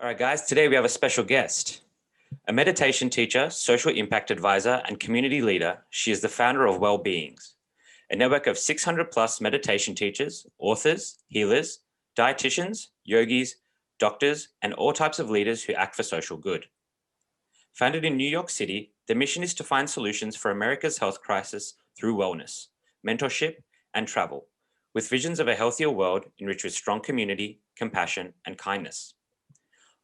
All right, guys, today we have a special guest. A meditation teacher, social impact advisor, and community leader, she is the founder of Wellbeings, a network of 600 plus meditation teachers, authors, healers, dietitians, yogis, doctors, and all types of leaders who act for social good. Founded in New York City, the mission is to find solutions for America's health crisis through wellness, mentorship, and travel, with visions of a healthier world enriched with strong community, compassion, and kindness.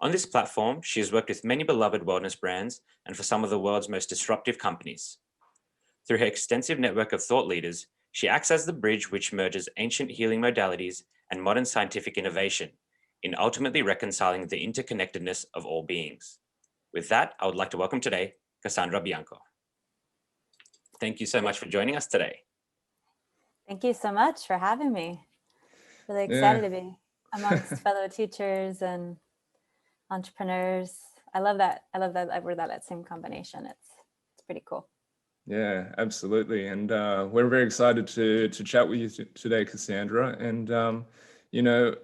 On this platform, she has worked with many beloved wellness brands and for some of the world's most disruptive companies. Through her extensive network of thought leaders, she acts as the bridge which merges ancient healing modalities and modern scientific innovation in ultimately reconciling the interconnectedness of all beings. With that, I would like to welcome today Cassandra Bianco. Thank you so much for joining us today. Thank you so much for having me. Really excited to be amongst fellow teachers and entrepreneurs. I love that we're that same combination. It's pretty cool. Yeah, absolutely. And we're very excited to chat with you today, Cassandra. And,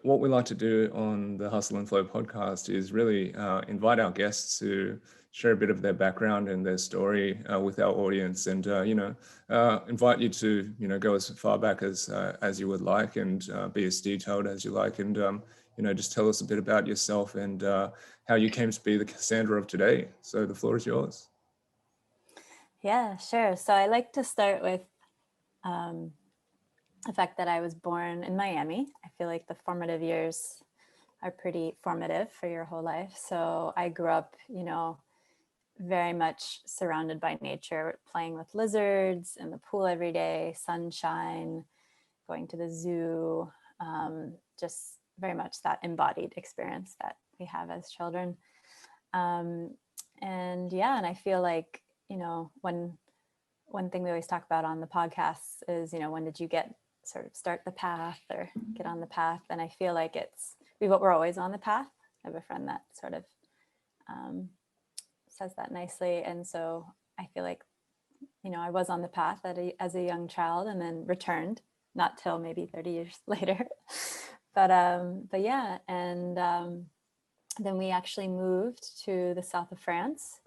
what we like to do on the Hustle and Flow podcast is really invite our guests to share a bit of their background and their story with our audience and, invite you to, go as far back as you would like and be as detailed as you like. And, just tell us a bit about yourself and how you came to be the Cassandra of today. So the floor is yours. Yeah, sure. So I like to start with the fact that I was born in Miami. I feel like the formative years are pretty formative for your whole life. So I grew up, very much surrounded by nature, playing with lizards in the pool every day, sunshine, going to the zoo, just very much that embodied experience that we have as children. And I feel like, one thing we always talk about on the podcast is, when did you start the path or get on the path? And I feel like we're always on the path. I have a friend that sort of says that nicely. And so I feel like, I was on the path as a young child and then returned, not till maybe 30 years later. but yeah. And then we actually moved to the south of France.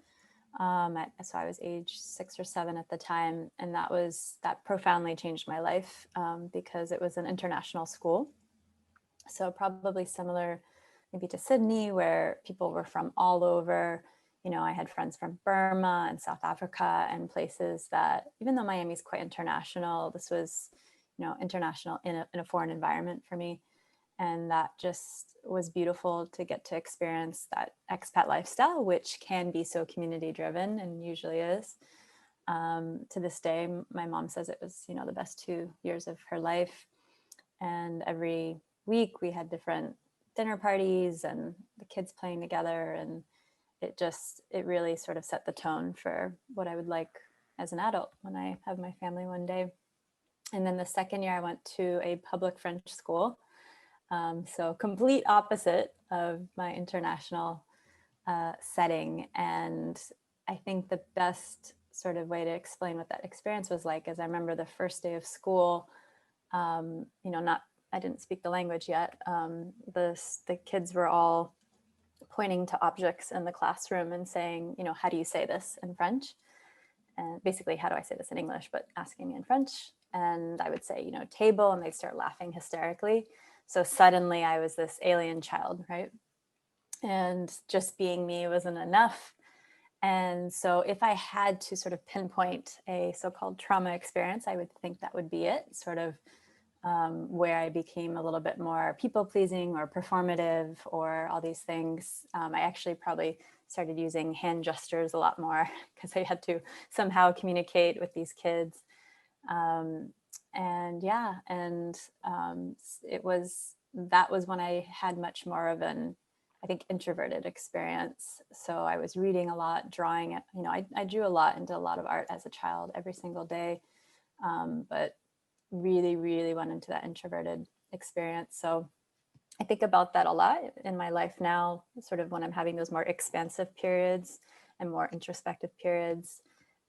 So I was age 6 or 7 at the time, and that profoundly changed my life because it was an international school. So probably similar maybe to Sydney, where people were from all over. I had friends from Burma and South Africa and places that, even though Miami's quite international, this was, international in a foreign environment for me. And that just was beautiful to get to experience that expat lifestyle, which can be so community driven and usually is. To this day, my mom says it was, the best 2 years of her life. And every week we had different dinner parties and the kids playing together. And it really sort of set the tone for what I would like as an adult when I have my family one day. And then the second year I went to a public French school. So complete opposite of my international setting. And I think the best sort of way to explain what that experience was like is I remember the first day of school, I didn't speak the language yet. The kids were all pointing to objects in the classroom and saying, how do you say this in French? And basically, how do I say this in English, but asking me in French. And I would say, table, and they'd start laughing hysterically. So suddenly I was this alien child, right? And just being me wasn't enough. And so if I had to sort of pinpoint a so-called trauma experience, I would think that would be it, sort of where I became a little bit more people-pleasing or performative or all these things. I actually probably started using hand gestures a lot more because I had to somehow communicate with these kids. That was when I had much more of an, I think, introverted experience. So I was reading a lot, drawing. I drew a lot and did a lot of art as a child every single day, but really, really went into that introverted experience. So I think about that a lot in my life now, sort of when I'm having those more expansive periods and more introspective periods,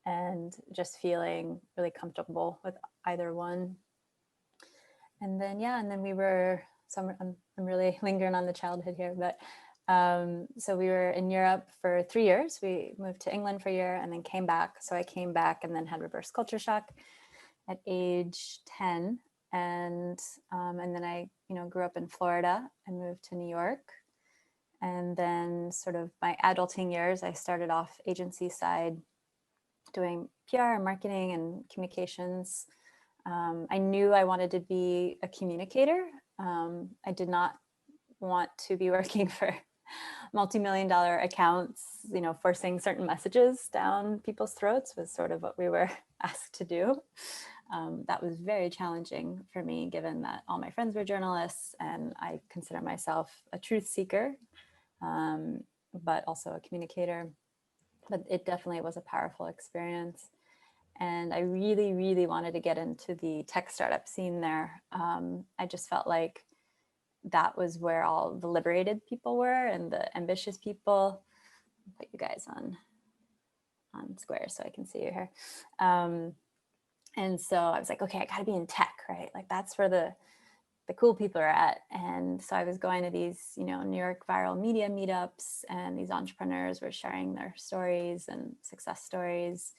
and just feeling really comfortable with either one. And then we were, I'm really lingering on the childhood here, but So we were in Europe for 3 years. We moved to England for a year and then came back. So I came back and then had reverse culture shock at age 10. And then I, grew up in Florida and moved to New York. And then sort of my adulting years, I started off agency side doing PR and marketing and communications. I knew I wanted to be a communicator. I did not want to be working for multi-million-dollar accounts, forcing certain messages down people's throats was sort of what we were asked to do. That was very challenging for me, given that all my friends were journalists and I consider myself a truth seeker, but also a communicator. But it definitely was a powerful experience. And I really, really wanted to get into the tech startup scene there. I just felt like that was where all the liberated people were and the ambitious people. I'll put you guys on square so I can see you here. And so I was like, okay, I got to be in tech, right? Like that's where the cool people are at. And so I was going to these, New York viral media meetups, and these entrepreneurs were sharing their stories and success stories.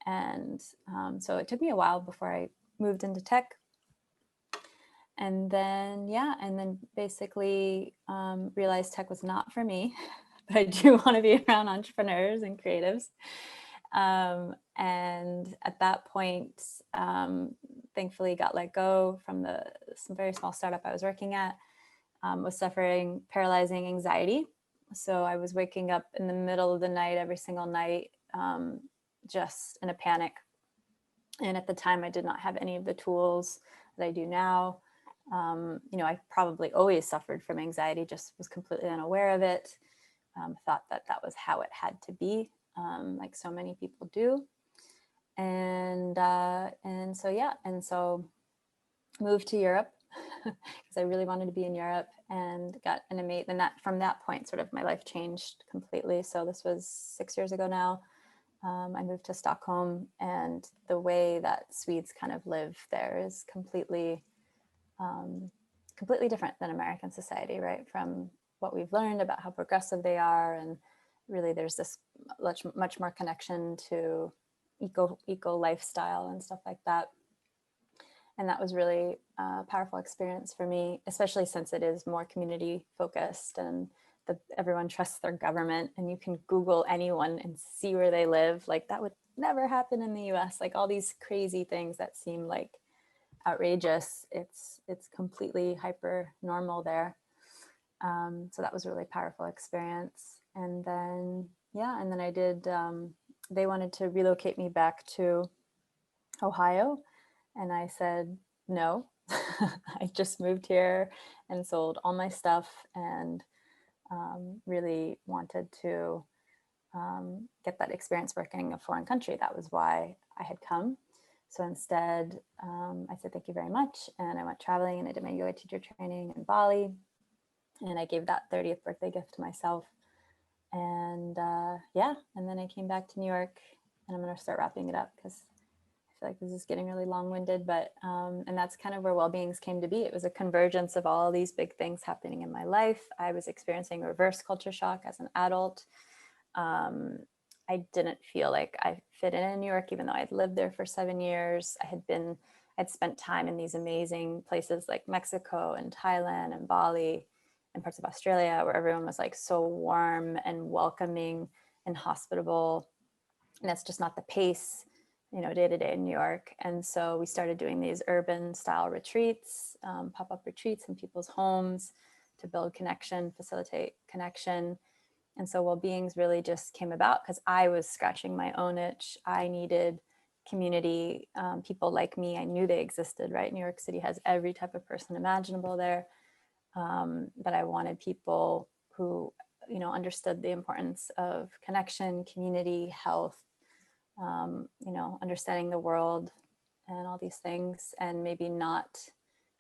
And so it took me a while before I moved into tech. And then, basically realized tech was not for me, but I do want to be around entrepreneurs and creatives. And at that point, thankfully got let go from some very small startup I was working at, was suffering paralyzing anxiety. So I was waking up in the middle of the night every single night, just in a panic. And at the time, I did not have any of the tools that I do now. I probably always suffered from anxiety, just was completely unaware of it. Thought that was how it had to be, like so many people do. And so moved to Europe because I really wanted to be in Europe, and got an amazing. And that from that point, sort of my life changed completely. So this was 6 years ago now. I moved to Stockholm, and the way that Swedes kind of live there is completely different than American society, right? From what we've learned about how progressive they are, and really there's this much more connection to eco lifestyle and stuff like that. And that was really a powerful experience for me, especially since it is more community focused, and everyone trusts their government, and you can Google anyone and see where they live. Like that would never happen in the US. Like all these crazy things that seem like outrageous, it's completely hyper normal there. So that was a really powerful experience. And then I did, they wanted to relocate me back to Ohio, and I said no. I just moved here and sold all my stuff, and really wanted to get that experience working in a foreign country. That was why I had come. So instead, I said, thank you very much. And I went traveling, and I did my yoga teacher training in Bali. And I gave that 30th birthday gift to myself. And and then I came back to New York, and I'm going to start wrapping it up because I feel like this is getting really long-winded, but, and that's kind of where Wellbeings came to be. It was a convergence of all these big things happening in my life. I was experiencing reverse culture shock as an adult. I didn't feel like I fit in New York, even though I'd lived there for 7 years. I'd spent time in these amazing places like Mexico and Thailand and Bali and parts of Australia, where everyone was like so warm and welcoming and hospitable. And that's just not the pace, day to day in New York. And so we started doing these urban style retreats, pop-up retreats in people's homes to build connection, facilitate connection. And so Wellbeings really just came about because I was scratching my own itch. I needed community, people like me. I knew they existed, right? New York City has every type of person imaginable there. But I wanted people who, understood the importance of connection, community, health, understanding the world and all these things, and maybe not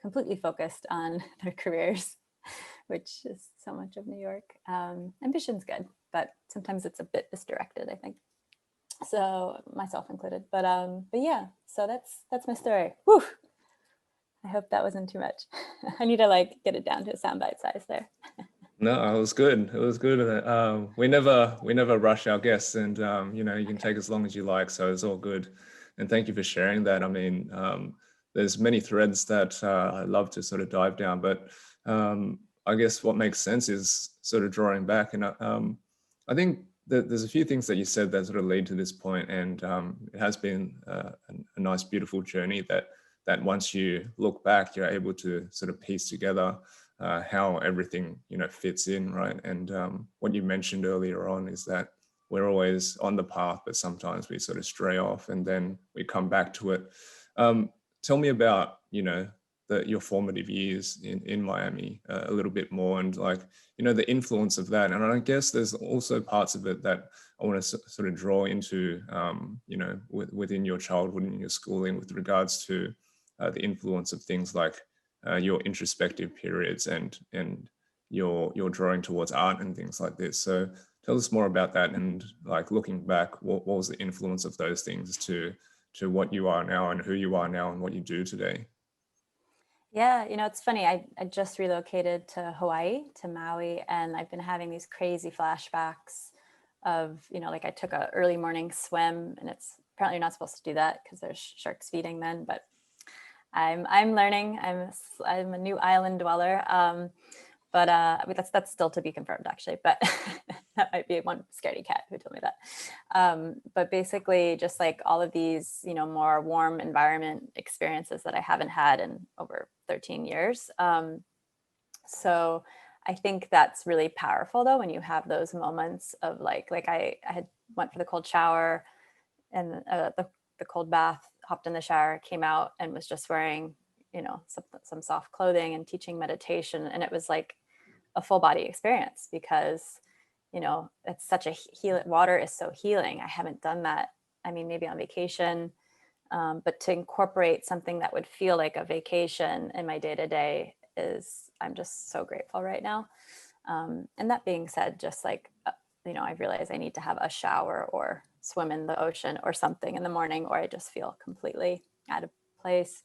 completely focused on their careers, which is so much of New York. Ambition's good, but sometimes it's a bit misdirected, I think. So myself included, but yeah, so that's my story. Whew. I hope that wasn't too much. I need to get it down to a soundbite size there. No, it was good. It was good. We never rush our guests, and you know, you can take as long as you like, so it's all good. And thank you for sharing that. I mean, there's many threads that I love to sort of dive down, but I guess what makes sense is sort of drawing back. And I think that there's a few things that you said that sort of lead to this point, and it has been a nice, beautiful journey that once you look back, you're able to sort of piece together how everything, you know, fits in, right? And what you mentioned earlier on is that we're always on the path, but sometimes we sort of stray off and then we come back to it. Tell me about, you know, your formative years in Miami a little bit more, and like, you know, the influence of that. And I guess there's also parts of it that I want to sort of draw into, you know, within your childhood and your schooling with regards to the influence of things like your introspective periods and your drawing towards art and things like this. So tell us more about that, and like looking back, what was the influence of those things to what you are now and who you are now and what you do today? Yeah, you know, it's funny. I just relocated to Hawaii, to Maui, and I've been having these crazy flashbacks of, you know, like I took a early morning swim, and it's apparently you're not supposed to do that because there's sharks feeding then, but I'm learning. I'm a new island dweller. But I mean, that's still to be confirmed, actually. But that might be one scaredy cat who told me that. But basically, just like all of these, you know, more warm environment experiences that I haven't had in over 13 years. So I think that's really powerful, though, when you have those moments of like I had went for the cold shower and the cold bath, hopped in the shower, came out, and was just wearing, you know, some soft clothing and teaching meditation. And it was like a full body experience because, you know, it's such a water is so healing. I haven't done that. I mean, maybe on vacation, but to incorporate something that would feel like a vacation in my day to day I'm just so grateful right now. And that being said, just like, you know, I realize I need to have a shower or swim in the ocean or something in the morning, or I just feel completely out of place.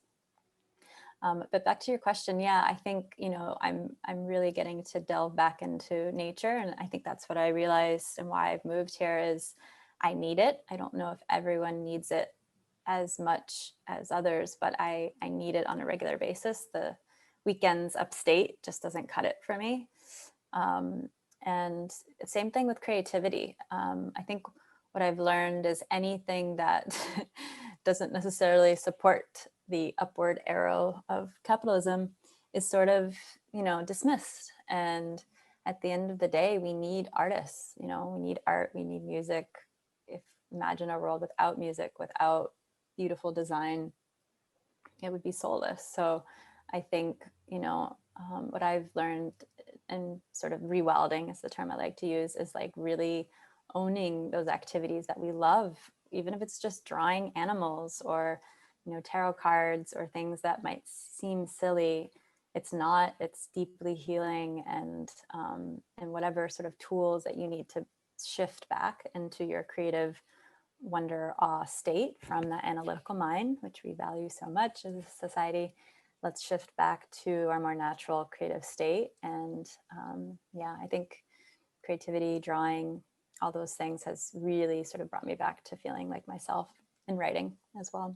But back to your question, yeah, I think, you know, I'm really getting to delve back into nature, and I think that's what I realized and why I've moved here is I need it. I don't know if everyone needs it as much as others, but I need it on a regular basis. The weekends upstate just doesn't cut it for me. And same thing with creativity. I think what I've learned is anything that doesn't necessarily support the upward arrow of capitalism is sort of, you know, dismissed. And at the end of the day, we need artists, you know, we need art, we need music. If imagine a world without music, without beautiful design, it would be soulless. So I think, you know, what I've learned and sort of rewilding is the term I like to use, is like really owning those activities that we love, even if it's just drawing animals or, you know, tarot cards or things that might seem silly. It's not, it's deeply healing, and whatever sort of tools that you need to shift back into your creative wonder, awe state from the analytical mind, which we value so much as a society. Let's shift back to our more natural creative state. And yeah, I think creativity, drawing, all those things has really sort of brought me back to feeling like myself in writing as well.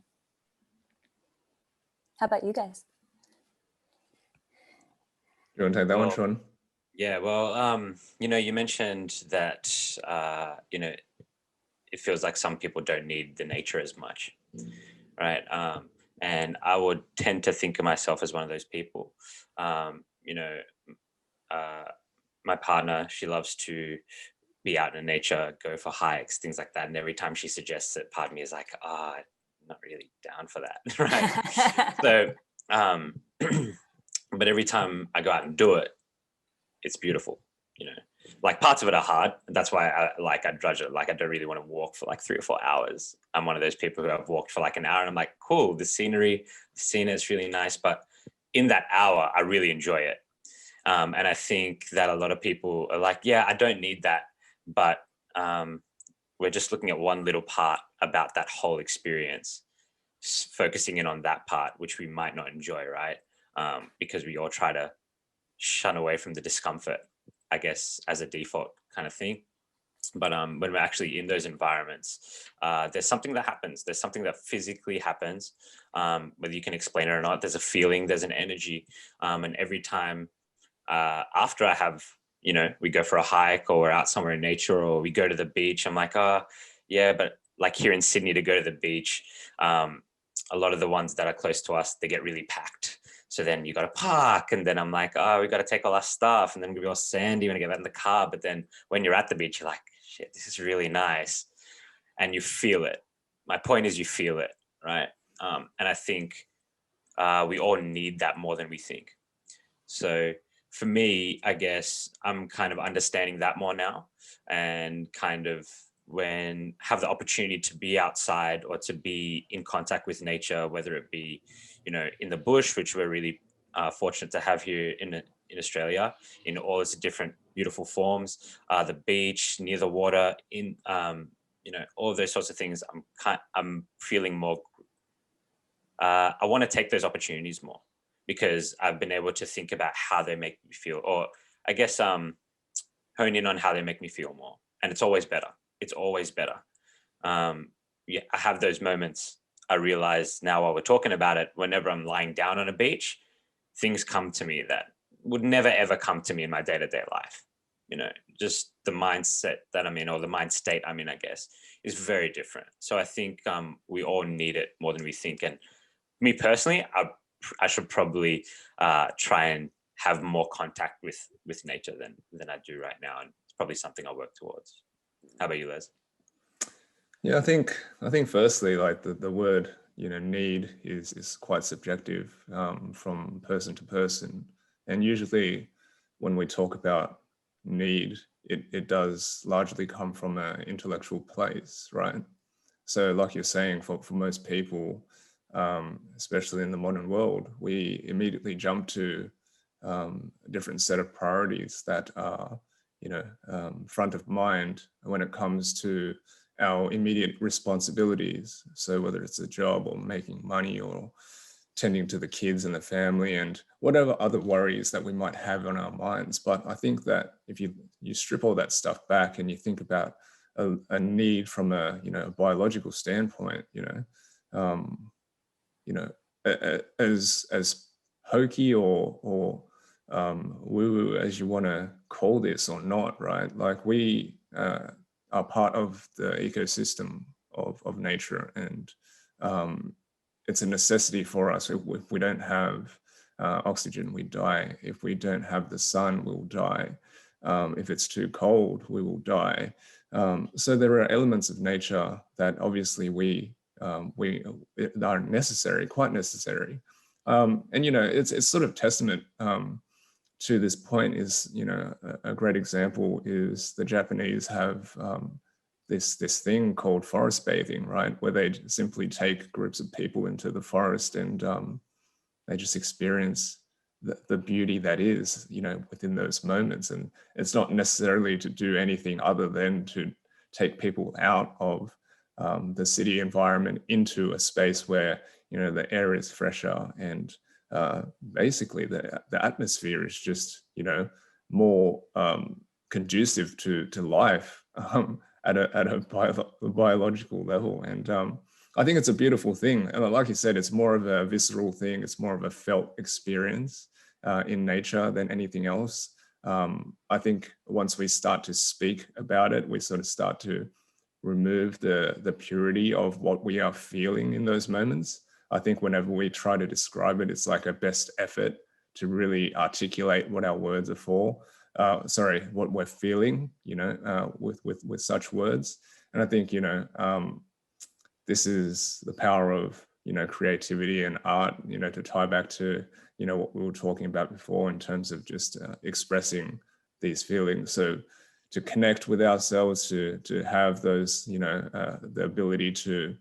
How about you guys? You want to take that one, Well, Shaun? yeah, well, you know, you mentioned that, you know, it feels like some people don't need the nature as much, right? And I would tend to think of myself as one of those people. You know, uh, my partner, she loves to be out in nature, go for hikes, things like that. And every time she suggests it, part of me is like, I'm not really down for that, right? So, um, but every time I go out and do it, it's beautiful, you know. Like parts of it are hard. That's why I drudge it. Like I don't really want to walk for like 3 or 4 hours. I'm one of those people who have walked for like an hour and I'm like, cool, the scenery, the scene is really nice. But in that hour, I really enjoy it. And I think that a lot of people are like, yeah, I don't need that. But we're just looking at one little part about that whole experience, focusing in on that part, which we might not enjoy, right? Because we all try to shun away from the discomfort. I guess, as a default kind of thing. But when we're actually in those environments, there's something that happens. There's something that physically happens, whether you can explain it or not. There's a feeling, there's an energy. And every time after I have, we go for a hike or we're out somewhere in nature or we go to the beach, I'm like, oh, yeah, but like here in Sydney to go to the beach, a lot of the ones that are close to us, they get really packed. So then you got to park, and then I'm like, oh, we got to take all our stuff, and then we'll be all sandy when we get back in the car. But then when you're at the beach, you're like, shit, this is really nice, and you feel it. My point is, you feel it, right? And I think we all need that more than we think. So for me, I guess I'm kind of understanding that more now, and kind of when have the opportunity to be outside or to be in contact with nature, whether it be, in the bush, which we're really fortunate to have here in Australia, in all its different beautiful forms, the beach, near the water, in all of those sorts of things. I'm feeling more. I want to take those opportunities more because I've been able to think about how they make me feel, or I guess hone in on how they make me feel more, and it's always better. It's always better. Yeah, I have those moments. I realize now while we're talking about it, whenever I'm lying down on a beach, things come to me that would never ever come to me in my day-to-day life. Just the mindset that I'm in, or the mind state I'm in, I guess, is very different. So I think we all need it more than we think. And me personally, I should probably try and have more contact with nature than I do right now, and it's probably something I'll work towards. How about you, Les? Yeah, I think firstly, like the word, need is quite subjective from person to person. And usually when we talk about need, it does largely come from an intellectual place, right? So like you're saying, for most people, especially in the modern world, we immediately jump to a different set of priorities that are, front of mind when it comes to our immediate responsibilities. So whether it's a job or making money or tending to the kids and the family and whatever other worries that we might have on our minds. But I think that if you strip all that stuff back and you think about a need from a biological standpoint, as hokey or woo-woo as you want to call this or not, right? Like we are part of the ecosystem of nature, and it's a necessity for us. If we don't have oxygen, we die. If we don't have the sun, we'll die. If it's too cold, we will die. So there are elements of nature that obviously we are necessary, quite necessary. And it's sort of testament to this point is, a great example is the Japanese have this thing called forest bathing, right? Where they simply take groups of people into the forest and they just experience the beauty that is, within those moments. And it's not necessarily to do anything other than to take people out of the city environment into a space where, the air is fresher and basically the atmosphere is just, more conducive to life at a biological level. And I think it's a beautiful thing. And like you said, it's more of a visceral thing. It's more of a felt experience in nature than anything else. I think once we start to speak about it, we sort of start to remove the purity of what we are feeling in those moments. I think whenever we try to describe it, it's like a best effort to really articulate what our words are for. What we're feeling, with such words. And I think, this is the power of, creativity and art, to tie back to, what we were talking about before in terms of just expressing these feelings. So to connect with ourselves, to have those, the ability to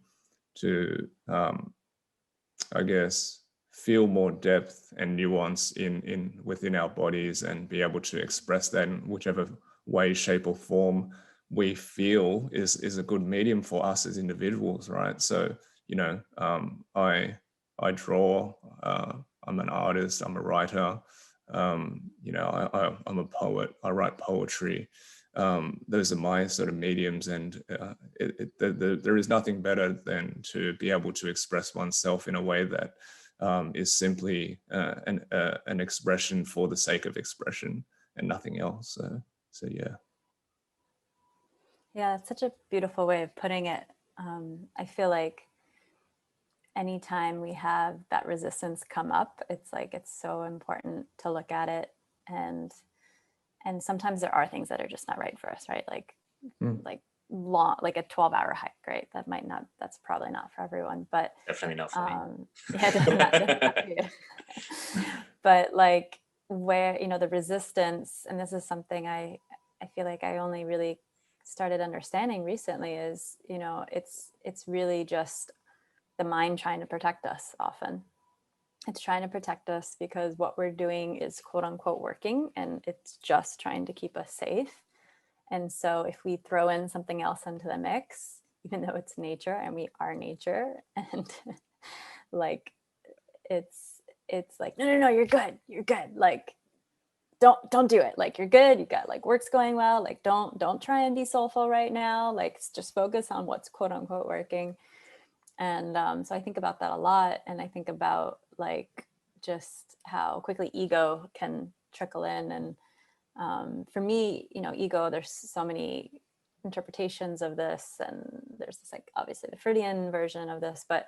I guess, feel more depth and nuance within our bodies and be able to express that in whichever way, shape, or form we feel is a good medium for us as individuals, right? So, I draw, I'm an artist, I'm a writer, You know, I'm a poet. I write poetry. Those are my sort of mediums, and there is nothing better than to be able to express oneself in a way that is simply an expression for the sake of expression and nothing else. So yeah. Yeah, it's such a beautiful way of putting it. I feel like anytime we have that resistance come up, it's like it's so important to look at it, and sometimes there are things that are just not right for us, right? Like long, like a 12-hour hike, right? That's probably not for everyone, but definitely not for me. Yeah, definitely not for you. But like where, you know, the resistance, and this is something I feel like I only really started understanding recently, is, you know, it's really just the mind trying to protect us often. It's trying to protect us because what we're doing is quote unquote working, and it's just trying to keep us safe. And so if we throw in something else into the mix, even though it's nature and we are nature, and like it's like, no, you're good. Like, don't do it. Like, you're good. You got like work's going well. Like, don't try and be soulful right now. Like, just focus on what's quote unquote working. And so I think about that a lot. And I think about like just how quickly ego can trickle in. And for me, you know, ego, there's so many interpretations of this. And there's this, like, obviously the Freudian version of this, but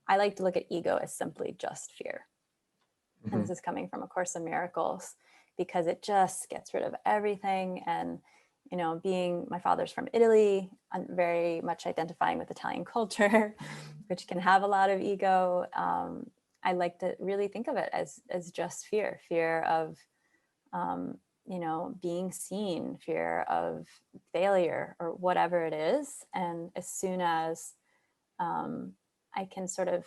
I like to look at ego as simply just fear. And this is coming from A Course in Miracles, because it just gets rid of everything. And, you know, being, my father's from Italy, I'm very much identifying with Italian culture, which can have a lot of ego. I like to really think of it as just fear of, you know, being seen, fear of failure or whatever it is. And as soon as I can sort of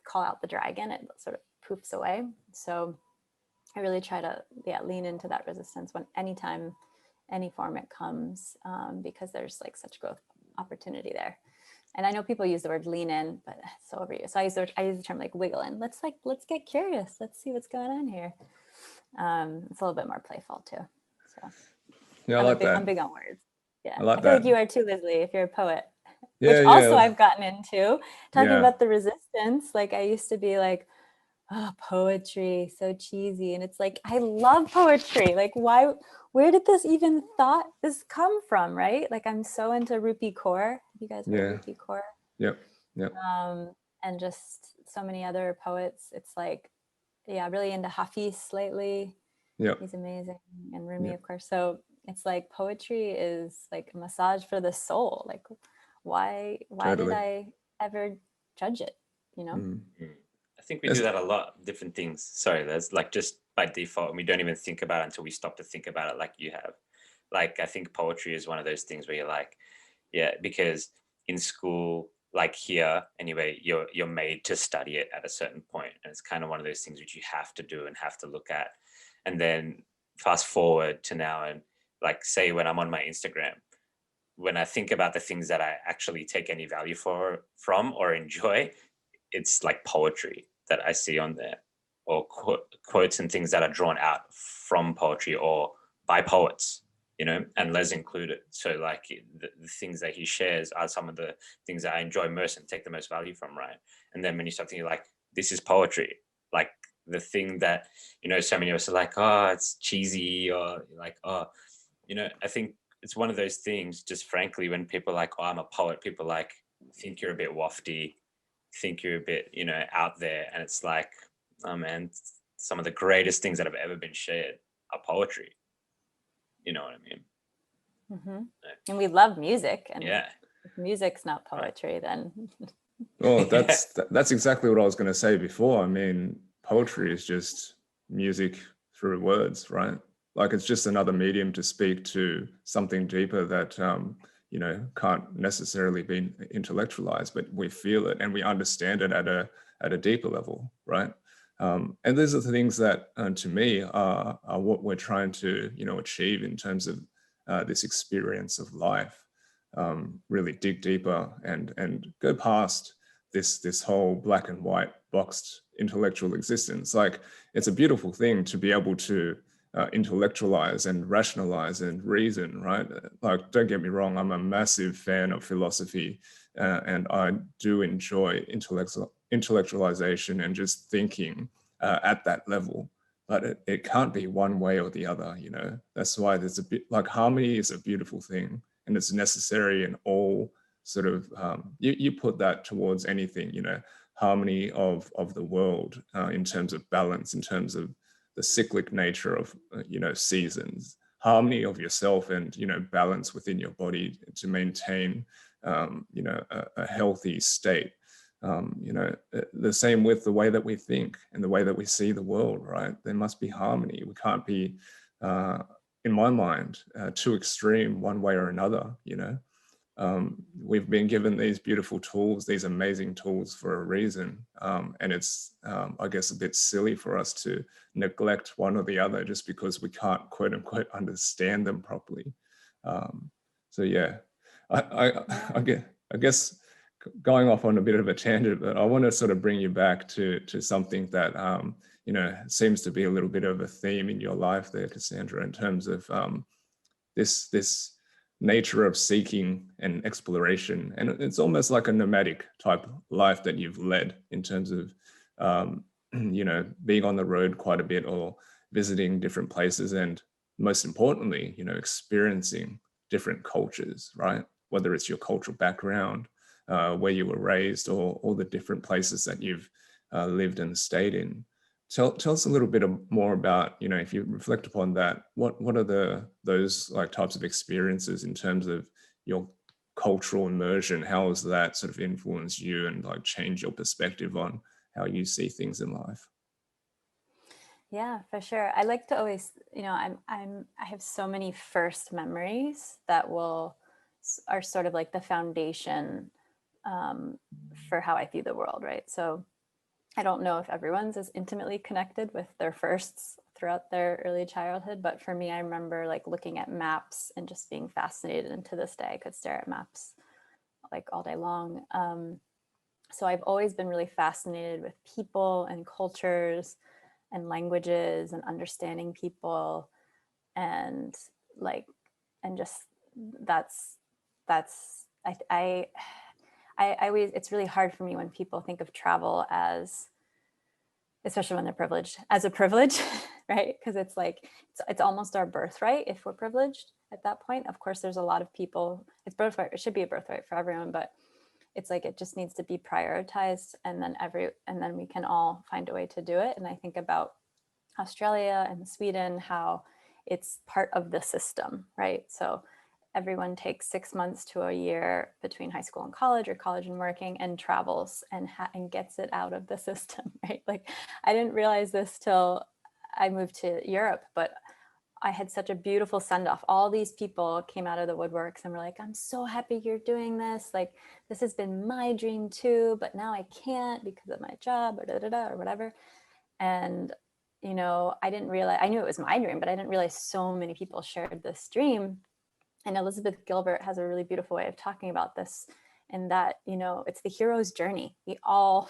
call out the dragon, it sort of poofs away. So I really try to lean into that resistance when anytime, any form it comes, because there's like such growth opportunity there. And I know people use the word lean in, but it's so overused. So I use the term like wiggle in. Let's get curious. Let's see what's going on here. It's a little bit more playful too. So Yeah, I like that. I'm big on words. Yeah, I like I feel that. like you are too, Leslie, if you're a poet. Yeah, Which also yeah. I've gotten into, talking Yeah. about the resistance. Like, I used to be like, oh, poetry, so cheesy. And it's like, I love poetry. Like, where did this come from, right? Like, I'm so into Rupi Kaur. Have you guys heard of Rupi Kaur? Yep. And just so many other poets. It's like, yeah, really into Hafiz lately. Yep. He's amazing. And Rumi, of course. So it's like poetry is like a massage for the soul. Like, why Totally. did I ever judge it, you know? I think we do that a lot, different things. Sorry, that's like just by default, and we don't even think about it until we stop to think about it, like you have. Like, I think poetry is one of those things where you're like, yeah, because in school, like here anyway, you're made to study it at a certain point, and it's kind of one of those things which you have to do and have to look at. And then fast forward to now, and like, say when I'm on my Instagram, when I think about the things that I actually take any value from or enjoy, it's like poetry that I see on there, or quotes and things that are drawn out from poetry or by poets, you know, and Les included. So like the things that he shares are some of the things that I enjoy most and take the most value from, right? And then when you start thinking like, this is poetry, like the thing that, you know, so many of us are like, oh, it's cheesy, or like, oh, you know, I think it's one of those things, just frankly, when people are like, oh, I'm a poet, people like think you're a bit wafty, think you're a bit, you know, out there. And it's like, oh man, some of the greatest things that have ever been shared are poetry. You know what I mean? Mm-hmm. And we love music, and yeah, if music's not poetry, then Oh, that's exactly what I was going to say before. I mean, poetry is just music through words, right? Like, it's just another medium to speak to something deeper that you know, can't necessarily be intellectualized, but we feel it and we understand it at a deeper level, right? And these are the things that, to me, are what we're trying to, you know, achieve in terms of this experience of life. Really dig deeper and go past this whole black and white boxed intellectual existence. Like, it's a beautiful thing to be able to intellectualize and rationalize and reason, right? Like, don't get me wrong, I'm a massive fan of philosophy, and I do enjoy intellectualization and just thinking at that level. But it can't be one way or the other, you know. That's why there's a bit, like, harmony is a beautiful thing, and it's necessary in all sort of, you put that towards anything, you know, harmony of the world, in terms of balance, in terms of the cyclic nature of, you know, seasons, harmony of yourself, and, you know, balance within your body to maintain, you know, a healthy state. You know, the same with the way that we think and the way that we see the world, right? There must be harmony. We can't be, in my mind, too extreme one way or another, you know. We've been given these beautiful tools, these amazing tools, for a reason. And it's, I guess, a bit silly for us to neglect one or the other just because we can't, quote unquote, understand them properly. So yeah, I guess going off on a bit of a tangent, but I want to sort of bring you back to something that, you know, seems to be a little bit of a theme in your life there, Cassandra, in terms of this nature of seeking and exploration. And it's almost like a nomadic type life that you've led, in terms of, you know, being on the road quite a bit, or visiting different places, and most importantly, you know, experiencing different cultures, right? Whether it's your cultural background, where you were raised, or the different places that you've lived and stayed in. Tell us a little bit more about, you know, if you reflect upon that, what are those like types of experiences in terms of your cultural immersion? How has that sort of influenced you and like changed your perspective on how you see things in life? Yeah, for sure. I like to always, you know, I have so many first memories that are sort of like the foundation for how I view the world, right? So I don't know if everyone's as intimately connected with their firsts throughout their early childhood, but for me, I remember like looking at maps and just being fascinated. And to this day, I could stare at maps like all day long. So I've always been really fascinated with people and cultures and languages and understanding people, and like, and just that's I always, it's really hard for me when people think of travel as, especially when they're privileged, as a privilege, right? Because it's like, it's almost our birthright if we're privileged at that point. Of course, there's a lot of people, it's birthright, it should be a birthright for everyone, but it's like, it just needs to be prioritized, and then we can all find a way to do it. And I think about Australia and Sweden, how it's part of the system, right? So everyone takes 6 months to a year between high school and college, or college and working, and travels and gets it out of the system, right? Like, I didn't realize this till I moved to Europe, but I had such a beautiful send off. All these people came out of the woodworks and were like, I'm so happy you're doing this. Like, this has been my dream too, but now I can't because of my job, or whatever. And, you know, I didn't realize, I knew it was my dream, but I didn't realize so many people shared this dream. And Elizabeth Gilbert has a really beautiful way of talking about this, in that, you know, it's the hero's journey. We all,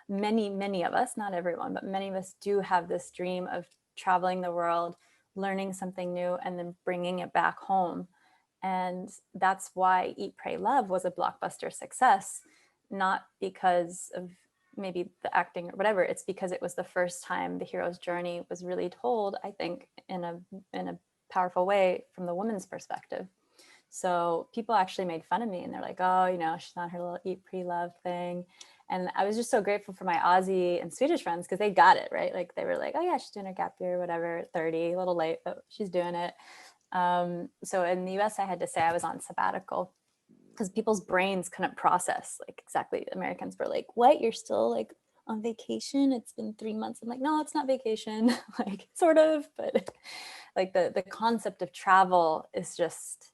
many of us, not everyone, but many of us do have this dream of traveling the world, learning something new, and then bringing it back home. And that's why Eat, Pray, Love was a blockbuster success, not because of maybe the acting or whatever. It's because it was the first time the hero's journey was really told, I think, in a powerful way from the woman's perspective. So people actually made fun of me, and they're like, oh, you know, she's on her little Eat, Pray, Love thing. And I was just so grateful for my Aussie and Swedish friends, because they got it, right? Like, they were like, oh yeah, she's doing her gap year, whatever, 30, a little late, but she's doing it. So in the US, I had to say I was on sabbatical, because people's brains couldn't process, like, exactly. Americans were like, what, you're still like on vacation? It's been 3 months. I'm like, no, it's not vacation. Like, sort of, but like the concept of travel is just,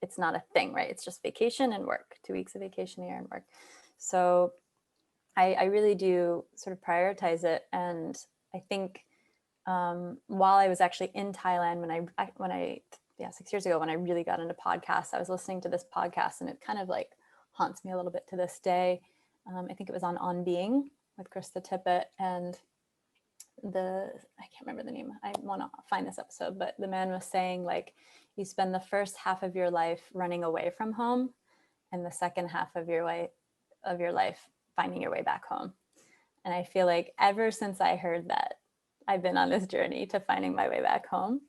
it's not a thing, right? It's just vacation and work, 2 weeks of vacation a year and work. So I really do sort of prioritize it. And I think while I was actually in Thailand, when I 6 years ago, when I really got into podcasts, I was listening to this podcast, and it kind of like haunts me a little bit to this day. I think it was on Being with Krista Tippett, and I can't remember the name. I want to find this episode, but the man was saying, like, you spend the first half of your life running away from home, and the second half of your life finding your way back home. And I feel like ever since I heard that, I've been on this journey to finding my way back home.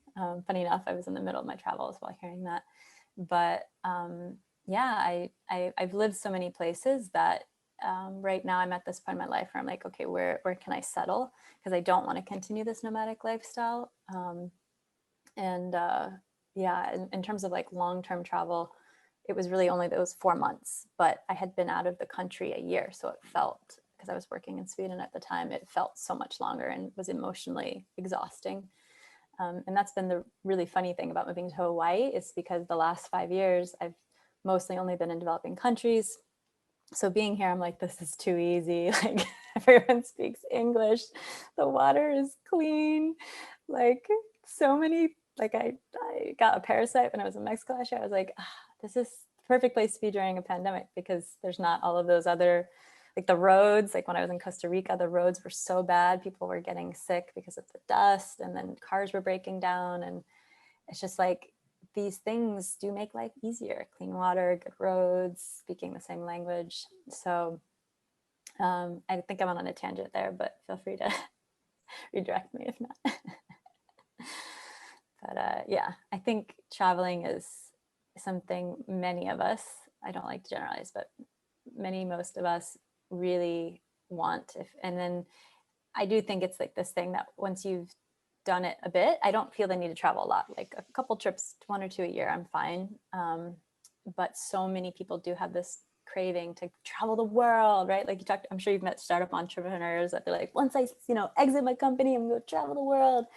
Funny enough, I was in the middle of my travels while hearing that. But yeah, I've lived so many places that right now I'm at this point in my life where I'm like, okay, where can I settle? Because I don't want to continue this nomadic lifestyle. Yeah, in terms of like long-term travel, it was really only those 4 months, but I had been out of the country a year. So it felt, because I was working in Sweden at the time, it felt so much longer and was emotionally exhausting. And that's been the really funny thing about moving to Hawaii, is because the last 5 years, I've mostly only been in developing countries. So being here, I'm like, this is too easy. Like, everyone speaks English. The water is clean. Like, so many, like I got a parasite when I was in Mexico last year. I was like, this is the perfect place to be during a pandemic, because there's not all of those other, like the roads, like when I was in Costa Rica, the roads were so bad. People were getting sick because of the dust, and then cars were breaking down. And it's just like, these things do make life easier. Clean water, good roads, speaking the same language. So I think I went on a tangent there, but feel free to redirect me if not. But yeah, I think traveling is something many of us, I don't like to generalize, but most of us really want. And then I do think it's like this thing that once you've done it a bit, I don't feel the need to travel a lot. Like a couple trips, 1 or 2 a year, I'm fine. But so many people do have this craving to travel the world, right? Like you talked, I'm sure you've met startup entrepreneurs that they're like, once I, exit my company, I'm going to travel the world.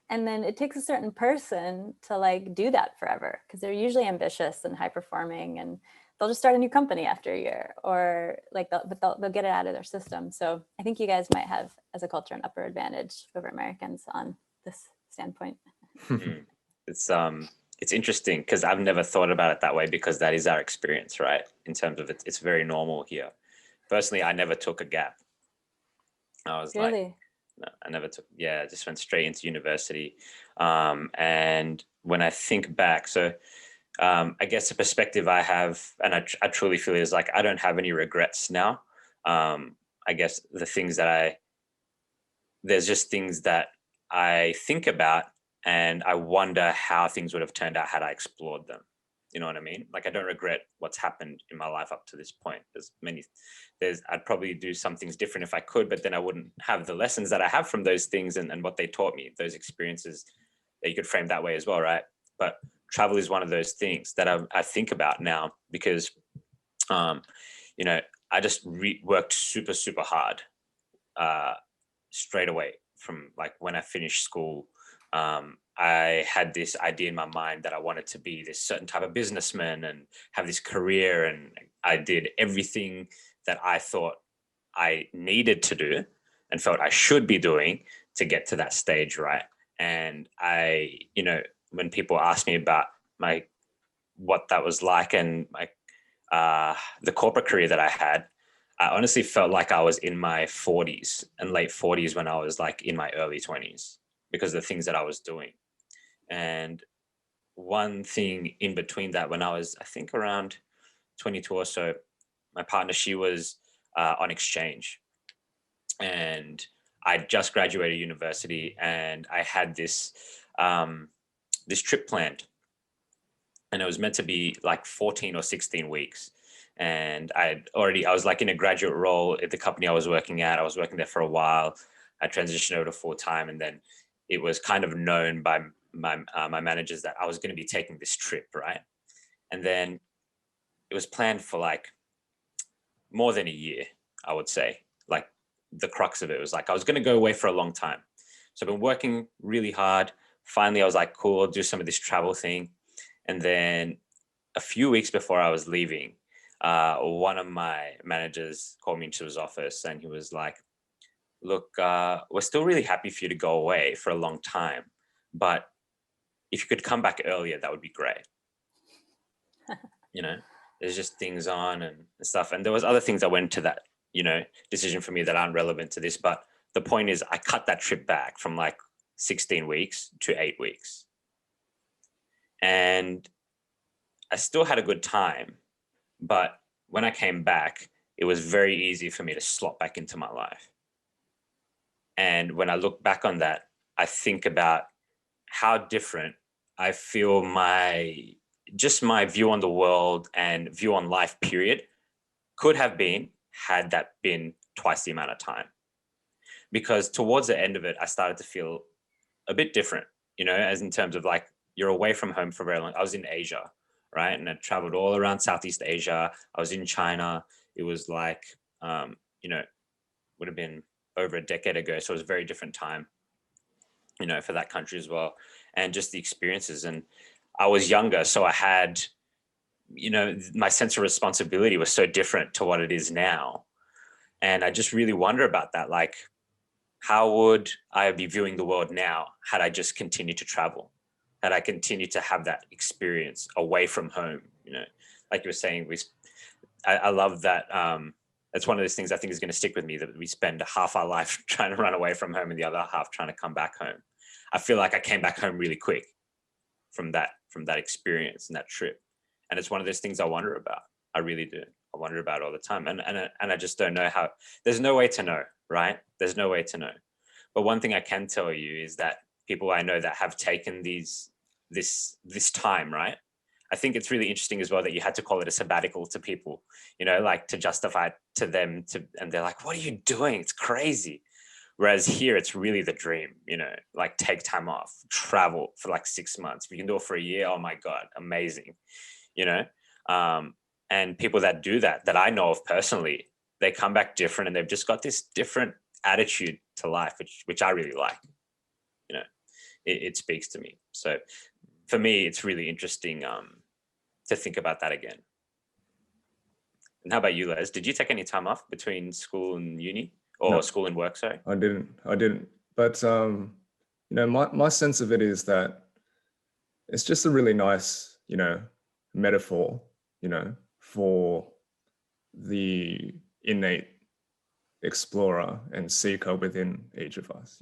And then it takes a certain person to like do that forever, because they're usually ambitious and high performing, and they'll just start a new company after a year, or like they'll get it out of their system. So I think you guys might have, as a culture, an upper advantage over Americans on this standpoint. It's interesting because I've never thought about it that way, because that is our experience, right? In terms of it's very normal here. Personally, I never took a gap. I was Really? like, no, I never took, yeah, I just went straight into university. And when I think back, so I guess the perspective I have, and I truly feel, is like, I don't have any regrets now. I guess there's just things that I think about, and I wonder how things would have turned out had I explored them. You know what I mean? Like, I don't regret what's happened in my life up to this point. I'd probably do some things different if I could, but then I wouldn't have the lessons that I have from those things and what they taught me, those experiences that you could frame that way as well, right? But travel is one of those things that I think about now, because, I just worked super, super hard straight away from like when I finished school. I had this idea in my mind that I wanted to be this certain type of businessman and have this career, and I did everything that I thought I needed to do and felt I should be doing to get to that stage, right? And when people ask me about what that was like, and the corporate career that I had, I honestly felt like I was in my 40s and late 40s when I was like in my early 20s, because of the things that I was doing. And one thing in between that, when I was, I think, around 22 or so, my partner, she was on exchange, and I just graduated university, and I had this this trip planned, and it was meant to be like 14 or 16 weeks. And I was like in a graduate role at the company I was working at. I was working there for a while. I transitioned over to full time, and then it was kind of known by my managers that I was going to be taking this trip, right? And then it was planned for like more than a year, I would say. Like, the crux of it was like I was going to go away for a long time. So I've been working really hard. Finally, I was like, cool, I'll do some of this travel thing. And then a few weeks before I was leaving, one of my managers called me into his office, and he was like, look, we're still really happy for you to go away for a long time, but if you could come back earlier, that would be great. There's just things on and stuff. And there was other things that went into that decision for me that aren't relevant to this. But the point is, I cut that trip back from like 16 weeks to 8 weeks. And I still had a good time. But when I came back, it was very easy for me to slot back into my life. And when I look back on that, I think about how different I feel my view on the world and view on life, period, could have been had that been twice the amount of time. Because towards the end of it, I started to feel a bit different, as in terms of like, you're away from home for very long. I was in Asia, right? And I traveled all around Southeast Asia. I was in China. It was like, would have been over a decade ago. So it was a very different time, for that country as well. And just the experiences. And I was younger, so I had, my sense of responsibility was so different to what it is now. And I just really wonder about that. Like, how would I be viewing the world now had I just continued to travel? Had I continued to have that experience away from home? Like you were saying, I love that. That's one of those things I think is going to stick with me, that we spend half our life trying to run away from home and the other half trying to come back home. I feel like I came back home really quick from that experience and that trip. And it's one of those things I wonder about. I really do. I wonder about it all the time. And I just don't know how. There's no way to know, right? There's no way to know. But one thing I can tell you is that people I know that have taken this time, right? I think it's really interesting as well that you had to call it a sabbatical to people, like to justify it to them, and they're like, what are you doing? It's crazy. Whereas here, it's really the dream, like take time off, travel for like 6 months. If you can do it for a year, oh my God, amazing, and people that do that I know of personally, they come back different, and they've just got this different attitude to life, which I really like. It speaks to me. So for me, it's really interesting to think about that again. And how about you, Les? Did you take any time off between school and uni, or No. school and work? Sorry, I didn't. But my sense of it is that it's just a really nice, metaphor, for the innate explorer and seeker within each of us,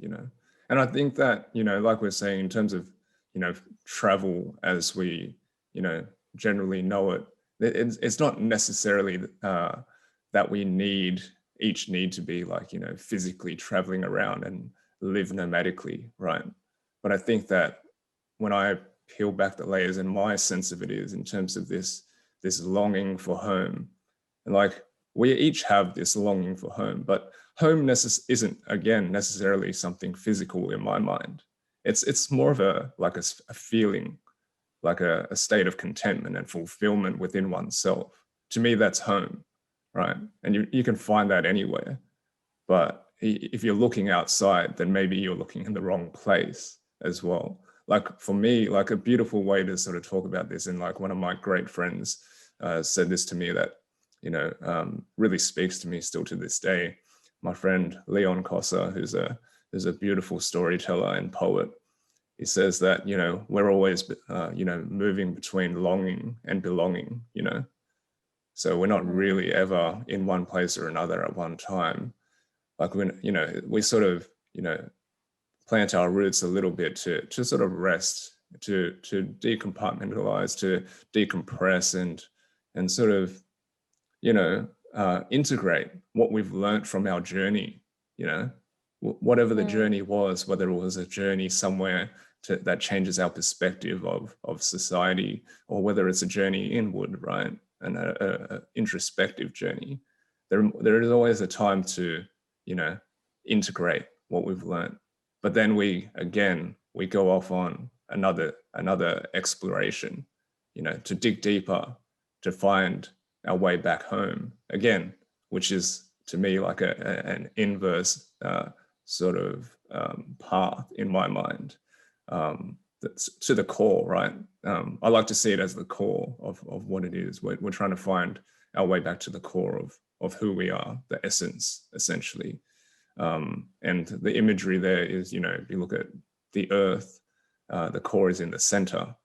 And I think that, like we're saying, in terms of, travel as we, generally know it, it's not necessarily that we each need to be like, physically traveling around and live nomadically, right? But I think that when I peel back the layers, and my sense of it is in terms of this longing for home, and like we each have this longing for home, but home isn't, again, necessarily something physical in my mind. It's more of a feeling, like a state of contentment and fulfillment within oneself. To me, that's home, right? And you can find that anywhere. But if you're looking outside, then maybe you're looking in the wrong place as well. Like for me, like a beautiful way to sort of talk about this, and like one of my great friends said this to me that, really speaks to me still to this day. My friend Leon Cossa, who's a beautiful storyteller and poet, he says that, we're always, moving between longing and belonging, So we're not really ever in one place or another at one time. Like when, we sort of, plant our roots a little bit to sort of rest, to decompartmentalize, to decompress, and sort of, integrate what we've learned from our journey, whatever the journey was, whether it was a journey somewhere that changes our perspective of society, or whether it's a journey inward, right? And a introspective journey. There is always a time to, integrate what we've learned. But then we go off on another exploration, to dig deeper, to find our way back home again, which is to me like an inverse sort of path in my mind. That's to the core, right? I like to see it as the core of what it is. We're trying to find our way back to the core of who we are, the essence, essentially. And the imagery there is, if you look at the earth, the core is in the center.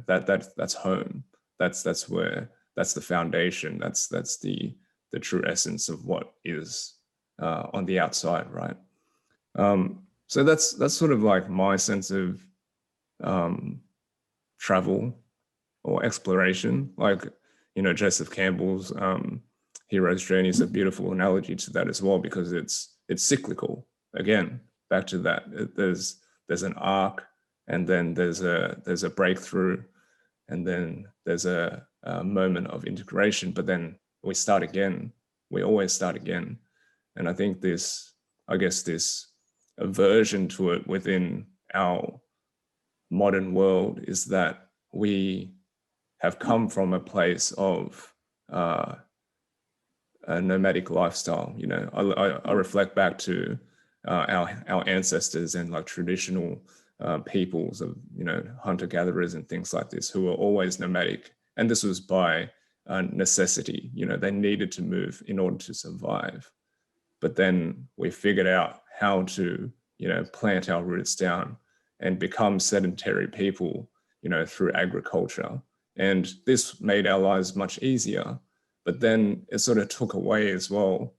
That's home. That's the foundation. That's the the true essence of what is on the outside, right? So that's sort of like my sense of travel or exploration. Like, you know, Joseph Campbell's Hero's Journey is a beautiful analogy to that as well, because it's cyclical. Again, back to that, there's an arc, and then there's a breakthrough, and then there's a moment of integration, but then we start again. We always start again. And I think this aversion to it within our modern world is that we have come from a place of a nomadic lifestyle. You know, I reflect back to our ancestors and like traditional peoples of, you know, hunter-gatherers and things like this, who were always nomadic. And this was by necessity. You know, they needed to move in order to survive. But then we figured out how to, you know, plant our roots down and become sedentary people, you know, through agriculture. And this made our lives much easier. But then it sort of took away as well